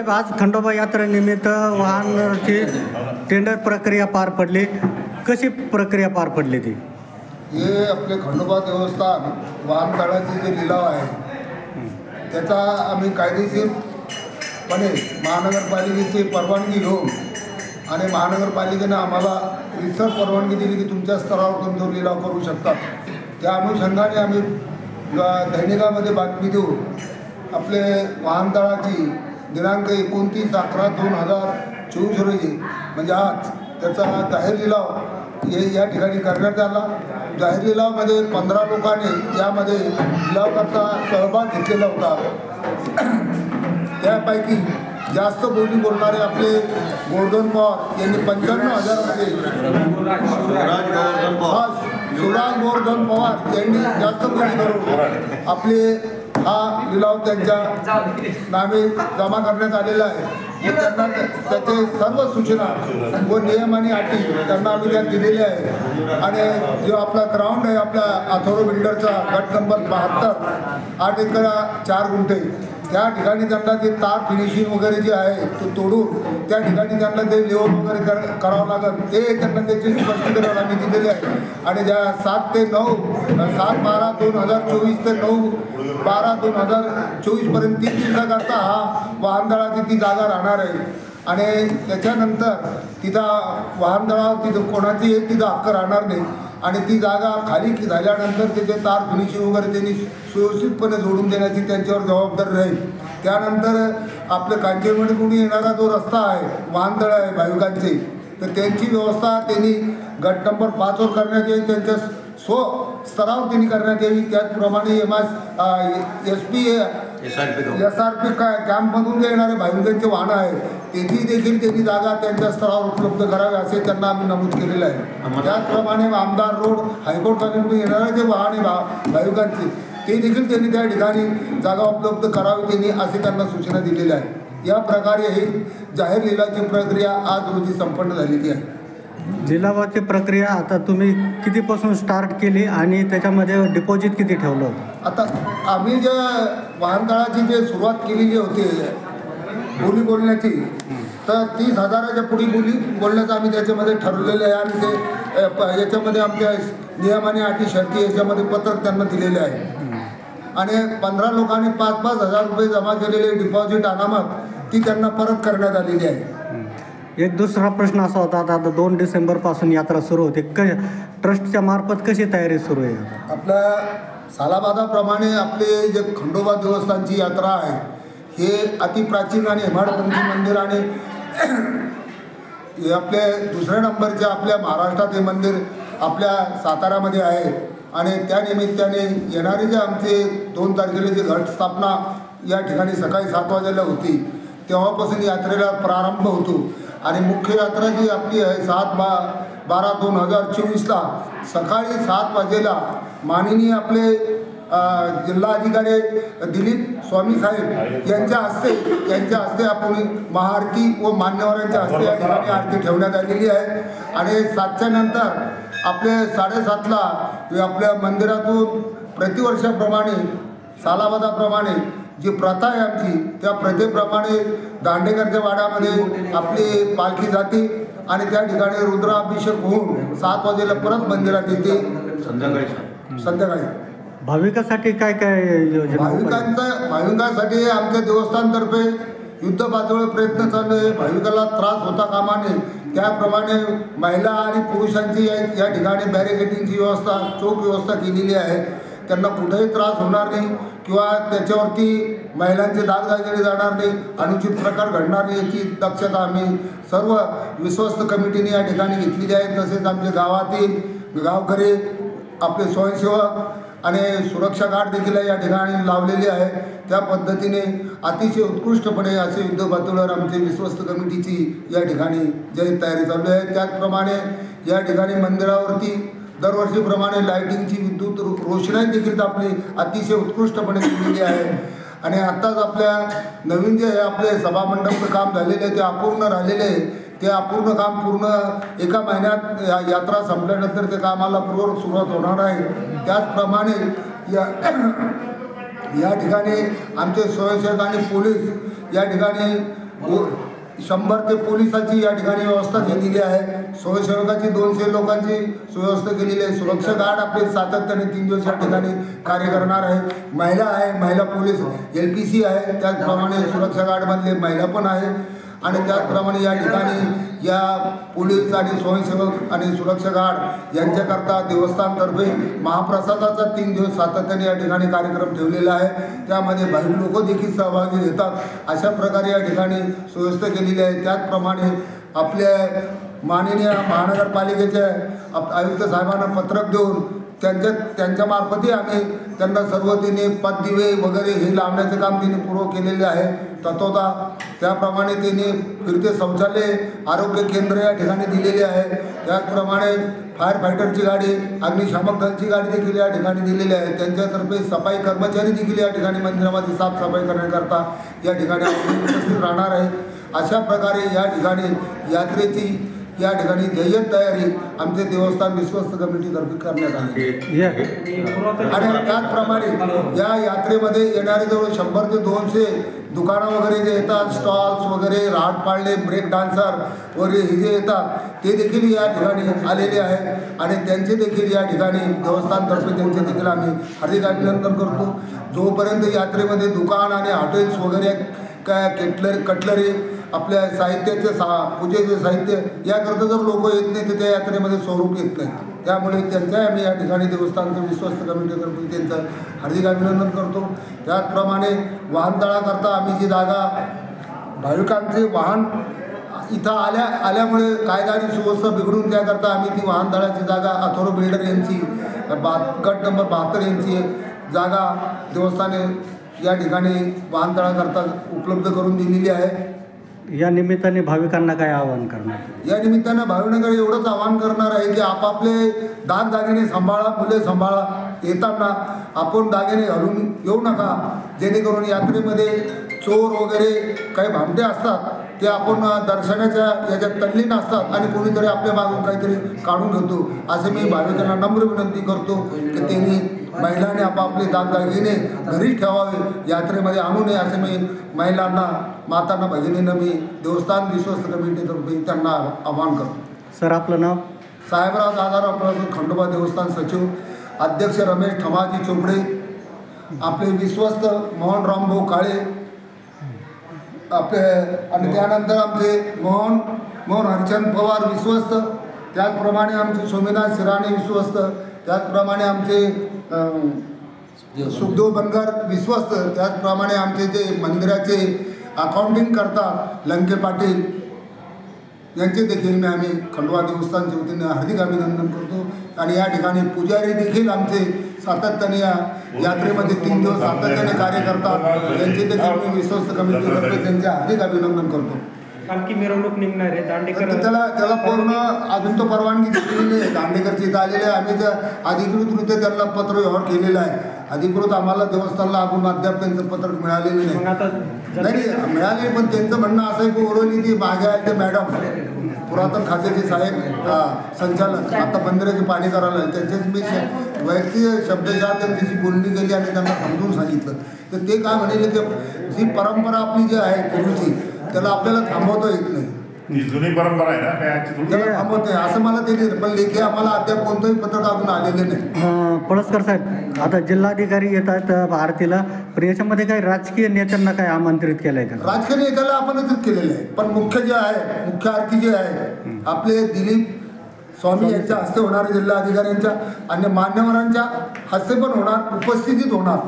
आज खंडोबा यात्रेनिमित्त वाहनाची टेंडर प्रक्रिया पार पडली, कशी प्रक्रिया पार पडली ती? हे आपले खंडोबा देवस्थान वाहनतळाचे जे लिलाव आहे त्याचा आम्ही कायदेशीरपणे महानगरपालिकेची परवानगी घेऊन आणि महानगरपालिकेनं आम्हाला रितसर परवानगी दिली की तुमच्या स्तरावर तुम्ही तो लिलाव करू शकता. त्या अनुषंगाने आम्ही दैनिकामध्ये बातमी देऊन आपले वाहनतळाची दिनांक 29/11/2024 रोजी म्हणजे आज त्याचा जाहीर लिलाव या ठिकाणी करण्यात आला. जाहीर लिलावामध्ये 15 लोकांनी यामध्ये लिलावकरता सहभाग घेतलेला होता. त्यापैकी जास्त बोली बोलणारे आपले गोवर्धन पवार यांनी 95,000मध्ये शिवराज गोवर्धन पवार यांनी जास्त बोली करून आपले हा लिलाव त्यांच्या नावे जमा करण्यात आलेला आहे. त्यांना त्याचे सर्व सूचना व नियम आणि अटी त्यांना आम्ही त्यात दिलेल्या आहे. आणि जो आपला ग्राउंड आहे आपल्या अथोरो बिल्डरचा गट नंबर 72 8 एकर 4 गुंठे त्या ठिकाणी त्यांना ते तार फिनिशिंग वगैरे जे आहे तो तोडून त्या ठिकाणी त्यांना ते लेवल वगैरे करावं लागेल ते त्यांना त्याचे स्पष्टीकरण आम्ही दिलेले आहे. आणि ज्या 7 ते 9 7/12/2024 ते 9/12/2024 पर्यंत 3 दिवसाकरता हा वाहनतळाची ती जागा राहणार आहे. आणि त्याच्यानंतर तिथं वाहनतळावर तिथं कोणाची एक तिथं हक्क राहणार नाही. आणि ती जागा खाली झाल्यानंतर त्याचे तार फिनिशिंग वगैरे त्यांनी सुव्यवस्थितपणे जोडून देण्याची त्यांच्यावर जबाबदारी राहील. त्यानंतर आपले कांचनवाडीकडून येणारा जो रस्ता आहे वाहनतळ आहे भाविकांचे तर त्यांची व्यवस्था त्यांनी गट नंबर 5 वर करण्यात येईल. त्यांच्या स्तरावर त्यांनी करण्यात यावी. त्याचप्रमाणे SRP कॅम्पमधून जे येणारे भाविकांचे वाहनं आहेत त्याची देखील त्यांनी जागा त्यांच्या स्तरावर उपलब्ध करावी असे त्यांना आम्ही नमूद केलेलं आहे. त्याचप्रमाणे आमदार रोड हायकोर्ट कॉलनीतून येणारे जे वाहन आहे भाविकांचे ते देखील त्यांनी त्या ठिकाणी जागा उपलब्ध करावी त्यांनी असे त्यांना सूचना दिलेल्या आहेत. या प्रकारे ही जाहीर लिलावाची प्रक्रिया आज रोजी संपन्न झालेली आहे. लिलावाची प्रक्रिया आता तुम्ही कितीपासून स्टार्ट केली आणि त्याच्यामध्ये डिपॉझिट किती ठेवलं होतं? आता आम्ही जे वाहनतळाची जे सुरुवात केली जी होती बोली बोलण्याची तर 30,000च्या पुढे बोली बोलण्याचं आम्ही त्याच्यामध्ये ठरवलेलं आहे. आणि ते याच्यामध्ये आमच्या नियम आणि अटी शर्ती याच्यामध्ये पत्रक त्यांना दिलेले आहे. आणि 15 लोकांनी 5,000 रुपये जमा केलेले डिपॉझिट अनामत ती त्यांना परत करण्यात आलेली आहे. एक दुसरा प्रश्न असा होता, आता 2 डिसेंबरपासून यात्रा सुरू होते, ट्रस्टच्या मार्फत कशी तयारी सुरू आहे? आपल्या सालाबादाप्रमाणे आपले जे खंडोबा देवस्थानची यात्रा आहे हे अतिप्राचीन आणि हेमाडपंथी मंदिर आणि हे आपले दुसऱ्या नंबरचे आपल्या महाराष्ट्रात हे मंदिर आपल्या साताऱ्यामध्ये आहे. आणि त्या निमित्ताने येणारे जे आमचे 2 तारखेला जे घटस्थापना या ठिकाणी सकाळी 7 वाजेला होती तेव्हापासून यात्रेला प्रारंभ होतो. आणि मुख्य यात्रा जी आपली आहे 7/12/2024ला सकाळी 7 वाजेला माननीय आपले जिल्हाधिकारी दिलीप स्वामी साहेब यांच्या हस्ते आपण महाआरती व मान्यवरांच्या हस्ते या ठिकाणी आरती ठेवण्यात आलेली आहे. आणि 7च्या नंतर आपले 7:30ला आपल्या मंदिरातून प्रतिवर्षाप्रमाणे सालाबादाप्रमाणे जी प्रथा आहे आमची त्या प्रथेप्रमाणे दांडेकरच्या वाड्यामध्ये आपली पालखी जाते आणि त्या ठिकाणी रुद्राभिषेक होऊन 7 वाजेला परत मंदिरात येते संध्याकाळी. भाविकांसाठी काय काय योजना? भाविकांसाठी आमच्या देवस्थानातर्फे युद्ध पातळीवर प्रयत्न चालू आहे. भाविकाला त्रास होता कामा नये त्याप्रमाणे महिला आणि पुरुषांची या ठिकाणी बॅरिकेडिंगची व्यवस्था चोख व्यवस्था केलेली आहे. त्यांना कुठेही त्रास होणार नाही किंवा त्याच्यावरती महिलांचे दागदागिने जाणार नाही, अनुचित प्रकार घडणार नाही याची दक्षता आम्ही सर्व विश्वस्त कमिटीने या ठिकाणी घेतलेली आहे. तसेच आमच्या गावातील गावकरी, आपले स्वयंसेवक आणि सुरक्षा गार्ड देखील या ठिकाणी लावलेले आहे. त्या पद्धतीने अतिशय उत्कृष्टपणे असे युद्ध पातळीवर आमची विश्वस्त कमिटीची या ठिकाणी जय्यत तयारी चालू आहे. त्याचप्रमाणे या ठिकाणी मंदिरावरती दरवर्षीप्रमाणे लाईटिंगची विद्युत रोषणाई देखील आपली अतिशय उत्कृष्टपणे केलेली आहे. आणि आत्ताच आपल्या नवीन जे आहे आपले सभामंडपचं काम झालेलं आहे ते अपूर्ण राहिलेले आहे. ते अपूर्ण काम पूर्ण एका महिन्यात यात्रा संपल्यानंतर ते कामाला पूर्व सुरुवात होणार आहे. त्याचप्रमाणे या ठिकाणी आमचे स्वयंसेवक आणि पोलीस या ठिकाणी 100 ते पोलिसांची या ठिकाणी व्यवस्था केलेली आहे. स्वयंसेवकाची 200 लोकांची सुव्यवस्था केलेली आहे. सुरक्षा गार्ड आपले सातत्याने 3 दिवस या ठिकाणी कार्य करणार आहे. महिला आहे, महिला पोलीस LPC आहे, त्याचप्रमाणे सुरक्षा गार्डमधले महिला पण आहे. आणि त्याचप्रमाणे या ठिकाणी या पोलीस आणि स्वयंसेवक आणि सुरक्षा गार्ड यांच्याकरता देवस्थानतर्फे महाप्रसादाचा 3 दिवस सातत्याने या ठिकाणी कार्यक्रम ठेवलेला आहे. त्यामध्ये भाविक लोक देखील सहभागी घेतात. अशा प्रकारे या ठिकाणी सुव्यवस्था केलेली आहे. त्याचप्रमाणे आपल्या माननीय महानगरपालिकेचे आयुक्त साहेबांना पत्रक देऊन त्यांच्यामार्फतही आम्ही त्यांना सर्व तिने पददिवे वगैरे हे लावण्याचं काम तिने पूर्व केलेले आहे. तत्वता त्याप्रमाणे त्यांनी फिरते शौचालय, आरोग्य केंद्र या ठिकाणी दिलेले आहे. त्याचप्रमाणे फायर फायटरची गाडी, अग्निशामक दलची गाडी देखील या ठिकाणी दिलेली आहे. त्यांच्यातर्फे सफाई कर्मचारी देखील या ठिकाणी मंदिरामध्ये साफसफाई करण्याकरता या ठिकाणी उपस्थित राहणार आहे. अशा प्रकारे या ठिकाणी यात्रेची या ठिकाणी जय्यत तयारी आमचे देवस्थान विश्वस्त कमिटीतर्फे करण्यात आली. आणि त्याचप्रमाणे या यात्रेमध्ये येणारे जवळ 100 ते 200 दुकानं वगैरे जे येतात, स्टॉल्स वगैरे, राहट पाळणे, ब्रेक डान्सर वगैरे हे जे येतात ते देखील या ठिकाणी आलेले आहे. आणि त्यांचे देखील या ठिकाणी देवस्थानातर्फे त्यांचे देखील आम्ही हार्दिक अभिनंदन करतो. जोपर्यंत यात्रेमध्ये दुकान आणि हॉटेल्स वगैरे काय कटलरी आपल्या साहित्याचे पूजेचे साहित्य याकरता जर लोक येत नाही तर त्या यात्रेमध्ये स्वरूप येत नाही. त्यामुळे त्यांचाही आम्ही या ठिकाणी देवस्थानचं विश्वस्त कमिटीतर्फे त्यांचं हार्दिक अभिनंदन करतो. त्याचप्रमाणे वाहनतळाकरता आम्ही जी जागा भाविकांचे वाहन इथं आल्यामुळे कायदा आणि सुव्यवस्था बिघडून त्याकरता आम्ही ती वाहनतळाची जागा अथोरो बिल्डर यांची गट नंबर 72 यांची जागा देवस्थाने या ठिकाणी वाहनतळाकरता उपलब्ध करून दिलेली आहे. या निमित्ताने भाविकांना काय आवाहन करणार? या निमित्तानं भाविकांना एवढंच आवाहन करणार आहे की आपापले दागदागिने सांभाळा, मुले सांभाळा. येताना आपण दागिने घालून येऊ नका, जेणेकरून यात्रेमध्ये चोर वगैरे काही भामटे असतात ते आपण दर्शनाच्या याच्यात तल्लीन असतात आणि कोणीतरी आपल्या मागून काहीतरी काढून घेतो. असे मी भाविकांना नम्र विनंती करतो की त्यांनी महिलांनी आपापले दागदागिने घरी ठेवावे, यात्रेमध्ये आणू नये असे मी महिलांना, मातांना, भगिनींना मी देवस्थान विश्वस्त कमिटीतर्फे त्यांना आवाहन करतो. सर, आपलं नाव? साहेबराव दादाराव खंडोबा देवस्थान सचिव, अध्यक्ष रमेश ठमाजी चोपडे, आपले विश्वस्त मोहन रामभाऊ काळे आपले, आणि त्यानंतर आमचे मोहन हरिचंद पवार विश्वस्त, त्याचप्रमाणे आमचे स्वामीनाथ शिराणे विश्वस्त, त्याचप्रमाणे आमचे सुखदेव बनगर विश्वस्त, त्याचप्रमाणे आमचे जे मंदिराचे अकाउंटिंग करतात लंके पाटील यांचे देखील आम्ही खंडोबा देवस्थानच्या वतीने हार्दिक अभिनंदन करतो. आणि या ठिकाणी पुजारी देखील आमचे सातत्याने या यात्रेमध्ये 3 दिवस सातत्याने कार्य करतात. त्यांचे देखील मी विश्वस्त कमिटीतर्फे त्यांचे हार्दिक अभिनंदन करतो. आणखी मिरवणूक निघणार आहे दांडेकर, त्याला पूर्ण अजून तो परवानगी दिलेली आहे. दांडेकरची इथं आलेले आहे. आम्ही त्या अधिकृतरित्या त्यांना पत्र व्यवहार केलेला आहे. अधिकृत आम्हाला देवस्थानला अजून अद्याप त्यांचं पत्रक मिळालेलं नाही. मिळाले, पण त्यांचं म्हणणं असं आहे की ओरवली ती मागे आहे ते मॅडम पुरातन खात्याचे साहेब संचालक आता मंदिराची पाणी करायला त्यांच्याच मी वैयक्तिक शब्दशः त्यांच्याशी बोलणी केली आणि त्यांना समजून सांगितलं. तर ते काय म्हणेल की जी परंपरा आपली जी आहे पूर्वीची त्याला आपल्याला थांबवता येत नाही. ती जुनी परंपरा आहे ना, काय त्याला थांबवत नाही असं मला ते पण लेखी आम्हाला अद्याप कोणतंही पत्रक अजून आलेले नाही. पळसकर साहेब, आता जिल्हाधिकारी येतात आरतीला, पण याच्यामध्ये काही राजकीय नेत्यांना काय आमंत्रित केलंय का? राजकीय नेत्याला आपणच केलेलं आहे, पण मुख्य जे आहे, मुख्य आरती जे आहे आपले दिलीप स्वामी यांच्या हस्ते होणार, जिल्हा अधिकाऱ्यांच्या आणि मान्यवरांच्या हस्ते पण होणार, उपस्थितीत होणार.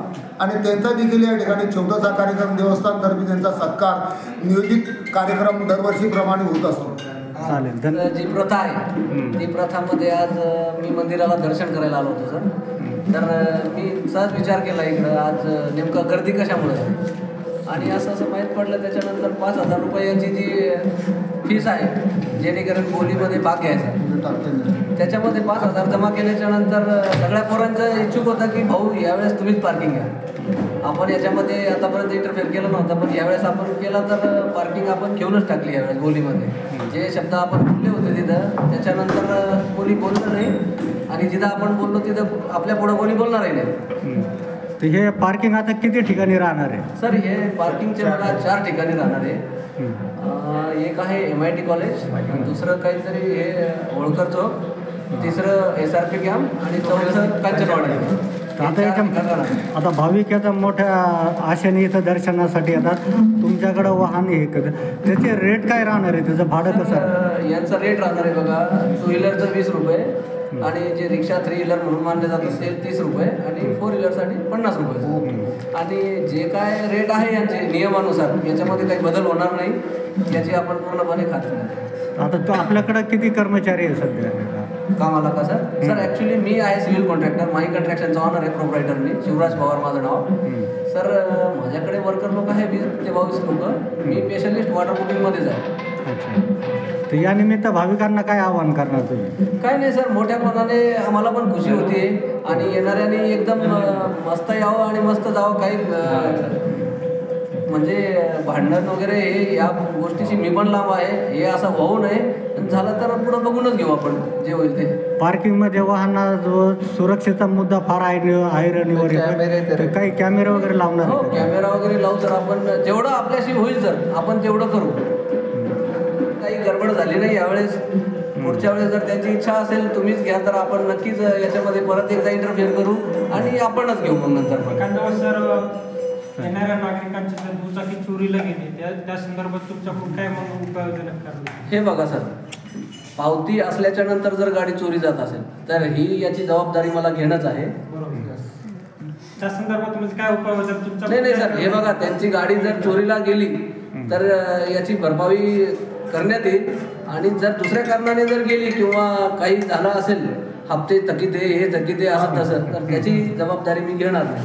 आणि त्यांचा देखील या ठिकाणी छोटासा कार्यक्रम देवस्थानतर्फे त्यांचा सत्कार नियोजित कार्यक्रम दरवर्षीप्रमाणे होत असतो. चालेल. तर जी प्रथा आहे ती प्रथामध्ये आज मी मंदिराला दर्शन करायला आलो होतो सर. तर मी सहज विचार केला इकडं आज नेमकं गर्दी कशामुळे आहे. आणि असं माहीत पडलं त्याच्यानंतर 5,000 रुपयाची जी फीस आहे जेणेकरून बोलीमध्ये भाग घ्यायचा, त्याच्यामध्ये 5,000 जमा केल्याच्या नंतर सगळ्या पोरांचं इच्छुक होतं की भाऊ यावेळेस तुम्हीच पार्किंग घ्या. आपण याच्यामध्ये आतापर्यंत इंटरफेअर केला नव्हता, पण यावेळेस आपण केला तर पार्किंग आपण घेऊनच टाकली यावेळेस बोलीमध्ये. जे शब्द आपण बोलले होते तिथं त्याच्यानंतर कोणी बोललं नाही आणि जिथं आपण बोललो तिथं आपल्या पुढं कोणी बोलणारही नाही. तर हे पार्किंग आता किती ठिकाणी राहणार आहे? सर हे पार्किंगचे मला 4 ठिकाणी राहणार आहे. एक आहे MIT कॉलेज, दुसरं काहीतरी हे होळकर चौक, तिसरं SRP कॅम्प आणि चौथं कांचनवाडी. आता भाविक याचा मोठ्या आशेने इथं दर्शनासाठी येतात. तुमच्याकडं वाहन हे त्याचे रेट काय राहणार आहे, त्याचं भाडं कसं आहे? यांचा रेट राहणार आहे बघा, 2 व्हीलरचं 20 रुपये आणि जे रिक्षा 3 व्हीलर म्हणून मानले जातात ते 30 रुपये आणि 4 व्हीलरसाठी 50 रुपये. आणि जे काय रेट आहे यांचे नियमानुसार याच्यामध्ये काही बदल होणार नाही याची आपण पूर्णपणे खात्री आहे. आता तो आपल्याकडं किती कर्मचारी आहे सध्या कामाला का सर? सर ॲक्च्युली मी आहे सिव्हिल कॉन्ट्रॅक्टर, माही कन्स्ट्रक्शनचा ऑनर आहे, प्रोप्रायटर मी, शिवराज पवार माझं नाव. सर माझ्याकडे वर्कर लोक आहे 20 ते 22 लोक. मी स्पेशलिस्ट वॉटर प्रूफिंगमध्येच आहे. अच्छा. तर या निमित्त भाविकांना काय आवाहन करणार तुम्ही? काय नाही सर, मोठ्या मनाने आम्हाला पण खुशी होती आणि येणाऱ्यांनी एकदम मस्त यावं आणि मस्त जावं. काही म्हणजे भांडण वगैरे हे या गोष्टीशी मी पण लांब आहे, हे असं होऊ नये. झालं तर पुढं बघूनच घेऊ आपण जे होईल ते. पार्किंगमध्ये वाहना जो सुरक्षेचा मुद्दा फार ऐरणीवर येतो, तर काही कॅमेरे वगैरे लावणार हो, आहे का? कॅमेरा वगैरे लावू सर. आपण जेवढं आपल्याशी होईल सर आपण तेवढं करू. काही गडबड झाली नाही यावेळेस. पुढच्या वेळेस जर त्यांची इच्छा असेल तुम्हीच घ्या तर आपण नक्कीच याच्यामध्ये परत एकदा इंटरफेअर करू आणि आपणच घेऊ मग नंतर पण. एखाद्या सर येणाऱ्या नागरिकांची जर दुचाकी चोरीला गेली त्या संदर्भात तुमच्याकडून काय मग उपाययोजना करणार? हे बघा सर, पावती असल्याच्या नंतर जर गाडी चोरी जात असेल तर ही याची जबाबदारी मला घेणंच आहे. त्या संदर्भात म्हणजे काय उपाय जर तुमचा? नाही सर, हे बघा त्यांची गाडी जर चोरीला गेली तर याची भरपाई करण्यात येईल. आणि जर दुसऱ्या कारणाने जर गेली किंवा काही झालं असेल, हप्ते थकीत आहे, हे थकीत आहे, असं तसं, तर त्याची जबाबदारी मी घेणार नाही.